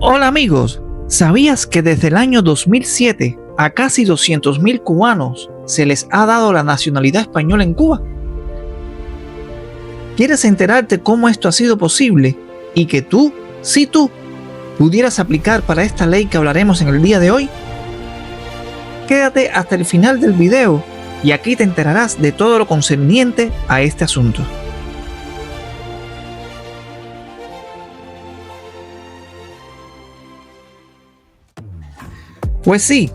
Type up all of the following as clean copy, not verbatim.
Hola amigos, ¿sabías que desde el año 2007 a casi 200.000 cubanos se les ha dado la nacionalidad española en Cuba? ¿Quieres enterarte cómo esto ha sido posible y que tú, sí tú, pudieras aplicar para esta ley que hablaremos en el día de hoy? Quédate hasta el final del video y aquí te enterarás de todo lo concerniente a este asunto. Pues sí,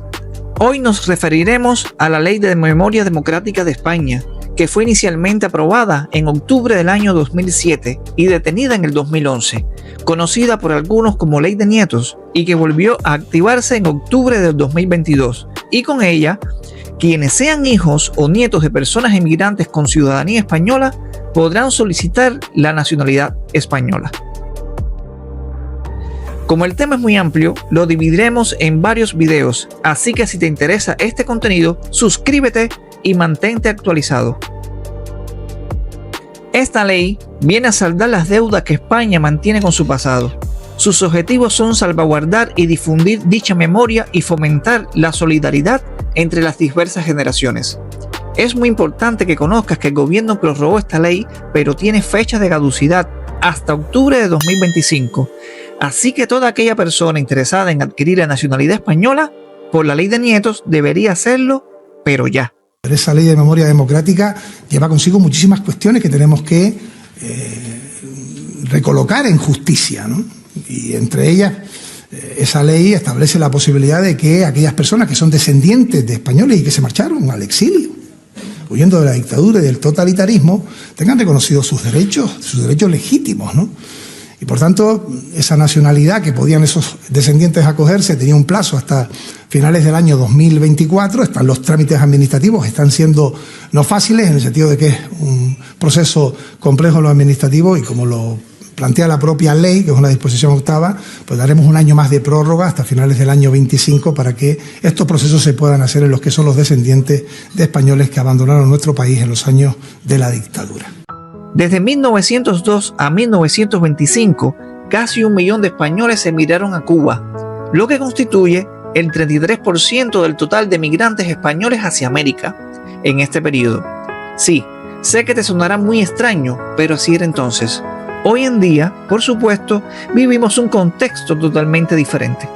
hoy nos referiremos a la Ley de Memoria Democrática de España, que fue inicialmente aprobada en octubre del año 2007 y detenida en el 2011, conocida por algunos como Ley de Nietos, y que volvió a activarse en octubre del 2022, y con ella, quienes sean hijos o nietos de personas inmigrantes con ciudadanía española podrán solicitar la nacionalidad española. Como el tema es muy amplio, lo dividiremos en varios videos, así que si te interesa este contenido, suscríbete y mantente actualizado. Esta ley viene a saldar las deudas que España mantiene con su pasado. Sus objetivos son salvaguardar y difundir dicha memoria y fomentar la solidaridad entre las diversas generaciones. Es muy importante que conozcas que el gobierno prorrogó esta ley, pero tiene fecha de caducidad hasta octubre de 2025. Así que toda aquella persona interesada en adquirir la nacionalidad española, por la Ley de Nietos, debería hacerlo, pero ya. Esa ley de memoria democrática lleva consigo muchísimas cuestiones que tenemos que recolocar en justicia, ¿no? Y entre ellas, esa ley establece la posibilidad de que aquellas personas que son descendientes de españoles y que se marcharon al exilio, huyendo de la dictadura y del totalitarismo, tengan reconocidos sus derechos legítimos, ¿no? Y por tanto, esa nacionalidad que podían esos descendientes acogerse tenía un plazo hasta finales del año 2024. Están los trámites administrativos, están siendo no fáciles en el sentido de que es un proceso complejo en lo administrativo y como lo plantea la propia ley, que es una disposición octava, pues daremos un año más de prórroga hasta finales del año 25 para que estos procesos se puedan hacer en los que son los descendientes de españoles que abandonaron nuestro país en los años de la dictadura. Desde 1902 a 1925, casi 1 millón de españoles emigraron a Cuba, lo que constituye el 33% del total de migrantes españoles hacia América en este periodo. Sí, sé que te sonará muy extraño, pero así era entonces. Hoy en día, por supuesto, vivimos un contexto totalmente diferente.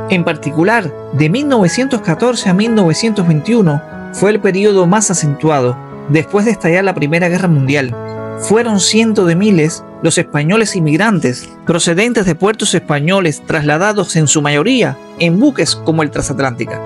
En particular, de 1914 a 1921 fue el periodo más acentuado, después de estallar la Primera Guerra Mundial. Fueron cientos de miles los españoles inmigrantes procedentes de puertos españoles trasladados en su mayoría en buques como el Transatlántica.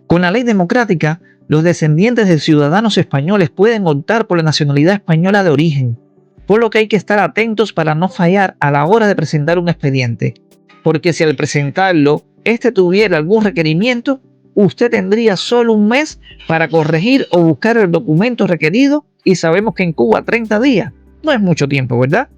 Con la ley democrática, los descendientes de ciudadanos españoles pueden optar por la nacionalidad española de origen, por lo que hay que estar atentos para no fallar a la hora de presentar un expediente, porque si al presentarlo este tuviera algún requerimiento, usted tendría solo un mes para corregir o buscar el documento requerido y sabemos que en Cuba 30 días no es mucho tiempo, ¿verdad?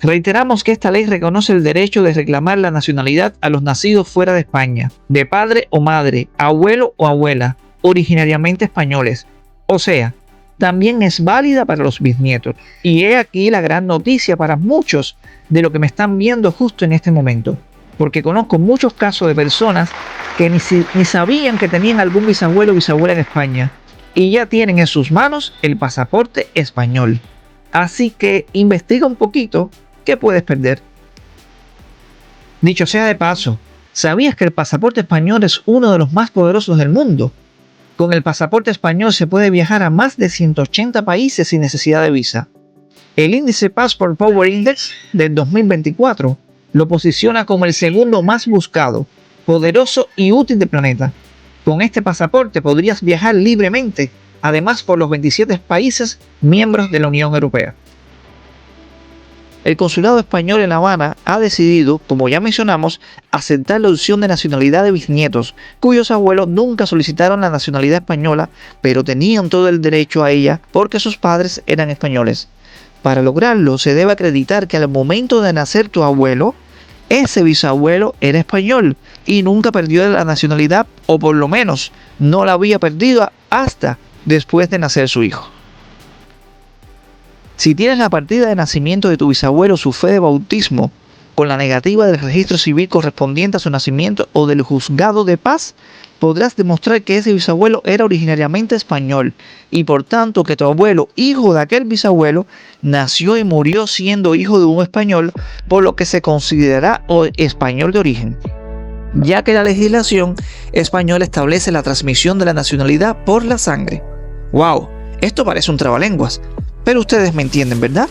Reiteramos que esta ley reconoce el derecho de reclamar la nacionalidad a los nacidos fuera de España, de padre o madre, abuelo o abuela, originariamente españoles. O sea, también es válida para los bisnietos. Y he aquí la gran noticia para muchos de lo que me están viendo justo en este momento. Porque conozco muchos casos de personas que ni sabían que tenían algún bisabuelo o bisabuela en España. Y ya tienen en sus manos el pasaporte español. Así que investiga un poquito qué puedes perder. Dicho sea de paso, ¿sabías que el pasaporte español es uno de los más poderosos del mundo? Con el pasaporte español se puede viajar a más de 180 países sin necesidad de visa. El índice Passport Power Index del 2024 lo posiciona como el segundo más buscado, poderoso y útil del planeta. Con este pasaporte podrías viajar libremente, además por los 27 países miembros de la Unión Europea. El consulado español en La Habana ha decidido, como ya mencionamos, aceptar la opción de nacionalidad de bisnietos, cuyos abuelos nunca solicitaron la nacionalidad española, pero tenían todo el derecho a ella porque sus padres eran españoles. Para lograrlo, se debe acreditar que al momento de nacer tu abuelo, ese bisabuelo era español y nunca perdió la nacionalidad, o por lo menos no la había perdido hasta después de nacer su hijo. Si tienes la partida de nacimiento de tu bisabuelo, su fe de bautismo, con la negativa del registro civil correspondiente a su nacimiento o del juzgado de paz, podrás demostrar que ese bisabuelo era originariamente español y por tanto que tu abuelo, hijo de aquel bisabuelo, nació y murió siendo hijo de un español, por lo que se considerará español de origen, ya que la legislación española establece la transmisión de la nacionalidad por la sangre. ¡Wow! Esto parece un trabalenguas, pero ustedes me entienden, ¿verdad?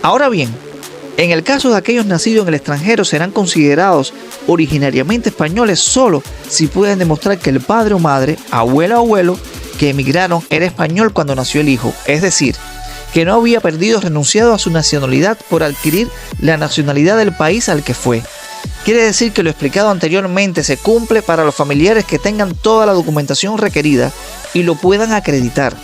Ahora bien, en el caso de aquellos nacidos en el extranjero serán considerados originariamente españoles solo si pueden demostrar que el padre o madre, abuela o abuelo que emigraron era español cuando nació el hijo, es decir, que no había perdido o renunciado a su nacionalidad por adquirir la nacionalidad del país al que fue. Quiere decir que lo explicado anteriormente se cumple para los familiares que tengan toda la documentación requerida y lo puedan acreditar.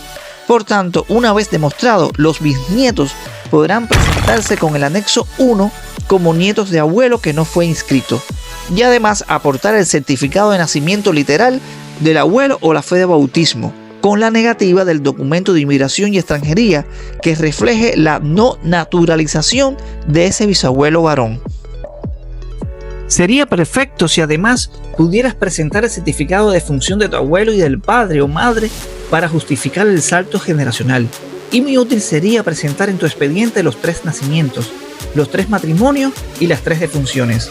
Por tanto, una vez demostrado, los bisnietos podrán presentarse con el anexo 1 como nietos de abuelo que no fue inscrito y además aportar el certificado de nacimiento literal del abuelo o la fe de bautismo, con la negativa del documento de inmigración y extranjería que refleje la no naturalización de ese bisabuelo varón. Sería perfecto si además pudieras presentar el certificado de defunción de tu abuelo y del padre o madre para justificar el salto generacional. Y muy útil sería presentar en tu expediente los 3 nacimientos, los 3 matrimonios y las 3 defunciones.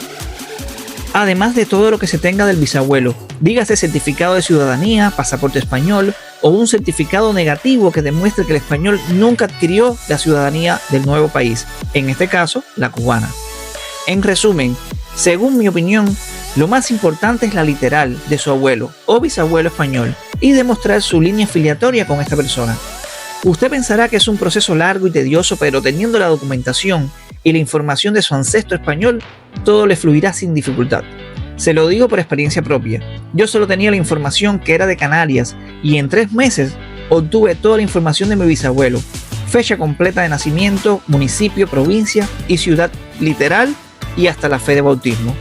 Además de todo lo que se tenga del bisabuelo, dígase certificado de ciudadanía, pasaporte español o un certificado negativo que demuestre que el español nunca adquirió la ciudadanía del nuevo país, en este caso, la cubana. En resumen, según mi opinión, lo más importante es la literal de su abuelo o bisabuelo español y demostrar su línea filiatoria con esta persona. Usted pensará que es un proceso largo y tedioso, pero teniendo la documentación y la información de su ancestro español, todo le fluirá sin dificultad. Se lo digo por experiencia propia. Yo solo tenía la información que era de Canarias y en 3 meses obtuve toda la información de mi bisabuelo, fecha completa de nacimiento, municipio, provincia y ciudad literal y hasta la fe de bautismo.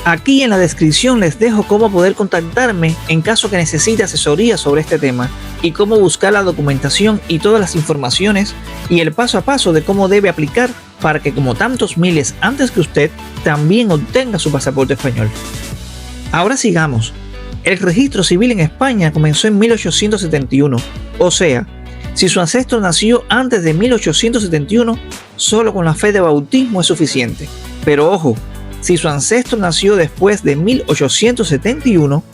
Aquí en la descripción les dejo cómo poder contactarme en caso que necesite asesoría sobre este tema y cómo buscar la documentación y todas las informaciones y el paso a paso de cómo debe aplicar para que, como tantos miles antes que usted, también obtenga su pasaporte español. Ahora sigamos. El registro civil en España comenzó en 1871, o sea, si su ancestro nació antes de 1871, solo con la fe de bautismo es suficiente. Pero ojo, si su ancestro nació después de 1871,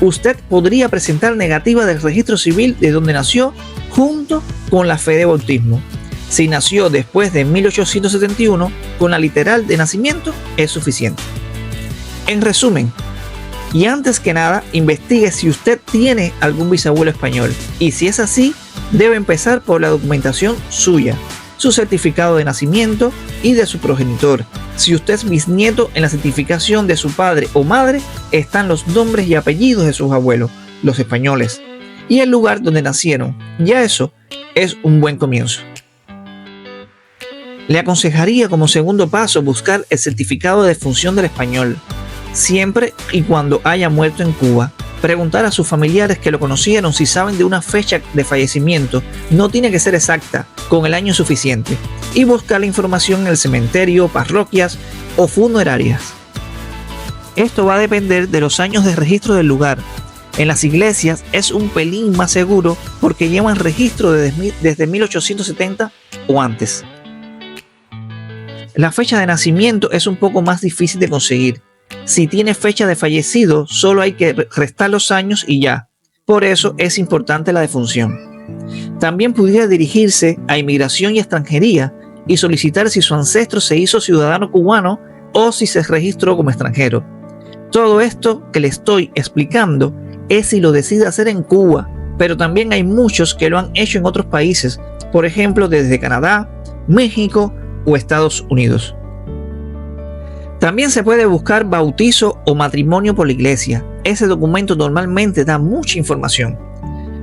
usted podría presentar negativa del registro civil de donde nació junto con la fe de bautismo. Si nació después de 1871, con la literal de nacimiento es suficiente. En resumen, y antes que nada, investigue si usted tiene algún bisabuelo español y si es así, debe empezar por la documentación suya, su certificado de nacimiento y de su progenitor. Si usted es bisnieto, en la certificación de su padre o madre están los nombres y apellidos de sus abuelos, los españoles, y el lugar donde nacieron. Ya eso es un buen comienzo. Le aconsejaría como segundo paso buscar el certificado de defunción del español, siempre y cuando haya muerto en Cuba. Preguntar a sus familiares que lo conocieron si saben de una fecha de fallecimiento, no tiene que ser exacta, con el año suficiente, y buscar la información en el cementerio, parroquias o funerarias. Esto va a depender de los años de registro del lugar. En las iglesias es un pelín más seguro porque llevan registro desde 1870 o antes. La fecha de nacimiento es un poco más difícil de conseguir. Si tiene fecha de fallecido, solo hay que restar los años y ya. Por eso es importante la defunción. También pudiera dirigirse a Inmigración y Extranjería y solicitar si su ancestro se hizo ciudadano cubano o si se registró como extranjero. Todo esto que le estoy explicando es si lo decide hacer en Cuba, pero también hay muchos que lo han hecho en otros países, por ejemplo desde Canadá, México o Estados Unidos. También se puede buscar bautizo o matrimonio por la iglesia. Ese documento normalmente da mucha información.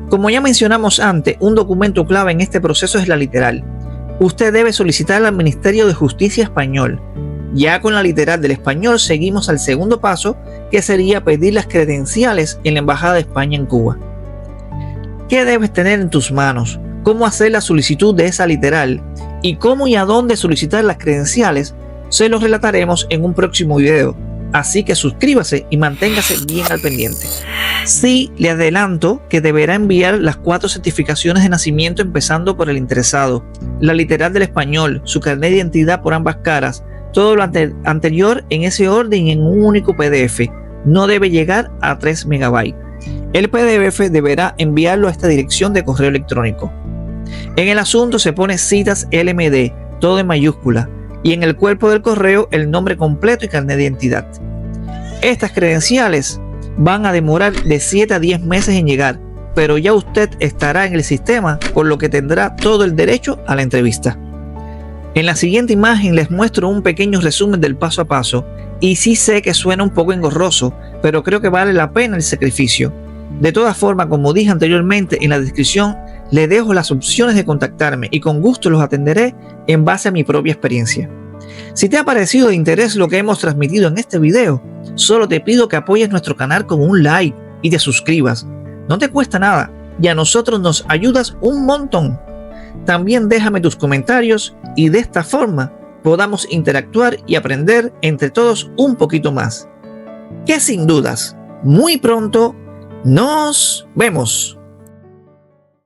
Como ya mencionamos antes, un documento clave en este proceso es la literal. Usted debe solicitar al Ministerio de Justicia español. Ya con la literal del español seguimos al segundo paso, que sería pedir las credenciales en la Embajada de España en Cuba. qué debes tener en tus manos, cómo hacer la solicitud de esa literal y cómo y a dónde solicitar las credenciales, se los relataremos en un próximo video. Así que suscríbase y manténgase bien al pendiente. Sí, le adelanto que deberá enviar las 4 certificaciones de nacimiento empezando por el interesado, la literal del español, su carnet de identidad por ambas caras, todo lo anterior en ese orden y en un único PDF. No debe llegar a 3 MB. El PDF deberá enviarlo a esta dirección de correo electrónico. En el asunto se pone citas LMD, todo en mayúscula, y en el cuerpo del correo el nombre completo y carnet de identidad. Estas credenciales van a demorar de 7 a 10 meses en llegar, pero ya usted estará en el sistema, por lo que tendrá todo el derecho a la entrevista. En la siguiente imagen les muestro un pequeño resumen del paso a paso, y sí sé que suena un poco engorroso, pero creo que vale la pena el sacrificio. De todas formas, como dije anteriormente, en la descripción le dejo las opciones de contactarme y con gusto los atenderé en base a mi propia experiencia. Si te ha parecido de interés lo que hemos transmitido en este video, solo te pido que apoyes nuestro canal con un like y te suscribas. No te cuesta nada y a nosotros nos ayudas un montón. También déjame tus comentarios y de esta forma podamos interactuar y aprender entre todos un poquito más. Que sin dudas, muy pronto nos vemos.